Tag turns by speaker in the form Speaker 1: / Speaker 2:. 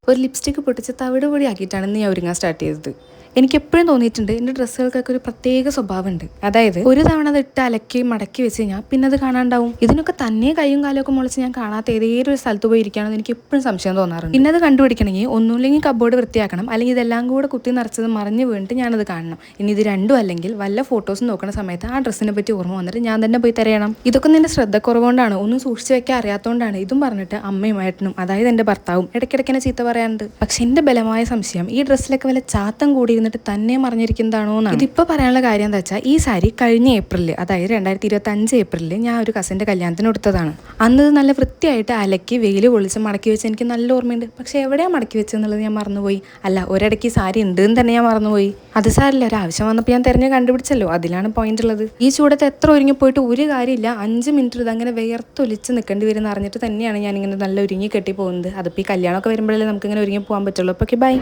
Speaker 1: ഒരു ലിപ്സ്റ്റിക്ക് പൊട്ടിച്ച് തവിട് പൊടി ആക്കിയിട്ടാണ് ഇന്ന് ഞാൻ ഒരുങ്ങാൻ സ്റ്റാർട്ട് ചെയ്തത്. എനിക്ക് എപ്പോഴും തോന്നിയിട്ടുണ്ട് എൻ്റെ ഡ്രസ്സുകൾക്കൊക്കെ ഒരു പ്രത്യേക സ്വഭാവമുണ്ട്. അതായത് ഒരു തവണ അത് ഇട്ട് അലക്കി മടക്കി വെച്ച് കഴിഞ്ഞാൽ പിന്നെ അത് കാണാണ്ടാവും. ഇതിനൊക്കെ തന്നെ കൈയും കാലമൊക്കെ മുളച്ച് ഞാൻ കാണാത്ത ഏതൊരു ഒരു സ്ഥലത്ത് പോയി ഇരിക്കുകയാണെന്ന് എനിക്ക് എപ്പോഴും സംശയം തോന്നാറുണ്ട്. പിന്നെ അത് കണ്ടുപിടിക്കണമെങ്കിൽ ഒന്നുമില്ലെങ്കിൽ കബോർഡ് വൃത്തിയാക്കണം, അല്ലെങ്കിൽ ഇതെല്ലാം കൂടെ കുത്തി നിറച്ചത് മറിഞ്ഞ് വീണിട്ട് ഞാനത് കാണണം. ഇനി ഇത് രണ്ടും അല്ലെങ്കിൽ വല്ല ഫോട്ടോസ് നോക്കുന്ന സമയത്ത് ആ ഡ്രസ്സിനെ പറ്റി ഓർമ്മ വന്നിട്ട് ഞാൻ തന്നെ പോയി തിരയണം. ഇതൊക്കെ നിന്റെ ശ്രദ്ധക്കുറവുകൊണ്ടാണ്, ഒന്നും സൂക്ഷിച്ച് വെക്കാൻ അറിയാത്തതുകൊണ്ടാണ്. ഇതും പറഞ്ഞിട്ട് അമ്മയും ഏട്ടനും, അതായത് എൻ്റെ ഭർത്താവും ഇടയ്ക്കിടയ്ക്ക് ചീത്ത പറയാറുണ്ട്. പക്ഷെ എൻ്റെ ബലമായ സംശയം ഈ ഡ്രസ്സിലൊക്കെ വല്ല ചാത്തം കൂടി എന്നിട്ട് തന്നെ മറിഞ്ഞിരിക്കുന്നതാണോ എന്നാണ്. ഇതിപ്പോൾ പറയാനുള്ള കാര്യം എന്താ വെച്ചാൽ, ഈ സാരി കഴിഞ്ഞ ഏപ്രിലിൽ, അതായത് 2025 ഏപ്രിലിൽ ഞാൻ ഒരു കസിൻ്റെ കല്യാണത്തിന് എടുത്തതാണ്. അന്നത് നല്ല വൃത്തിയായിട്ട് അലക്കി വെയിൽ പൊളിച്ച് മടക്കി വെച്ച് എനിക്ക് നല്ല ഓർമ്മയുണ്ട്. പക്ഷെ എവിടെയാണ് മടക്കി വെച്ചെന്നുള്ളത് ഞാൻ മറന്നുപോയി. അല്ല, ഒരിടയ്ക്ക് സാരി ഉണ്ട് എന്ന് തന്നെ ഞാൻ മറന്നുപോയി. അത് സാരില്ല, ഒരു ആവശ്യം വന്നപ്പോൾ ഞാൻ തിരഞ്ഞ് കണ്ടുപിടിച്ചല്ലോ, അതിലാണ് പോയിന്റ് ഉള്ളത്. ഈ ചൂടത്ത് എത്ര ഒരുങ്ങി പോയിട്ട് ഒരു കാര്യമില്ല, 5 മിനിറ്റ് ഇതങ്ങനെ വിയർത്തൊലിച്ച് നിൽക്കേണ്ടി വരും എന്ന് അറിഞ്ഞിട്ട് തന്നെയാണ് ഞാൻ ഇങ്ങനെ നല്ല ഒരുങ്ങി കെട്ടി പോകുന്നത്. അതിപ്പോൾ ഈ കല്യാണമൊക്കെ വരുമ്പോഴല്ലേ നമുക്ക് ഇങ്ങനെ ഒരുങ്ങി പോകാൻ പറ്റുള്ളൂ. അപ്പോൾ ബൈ.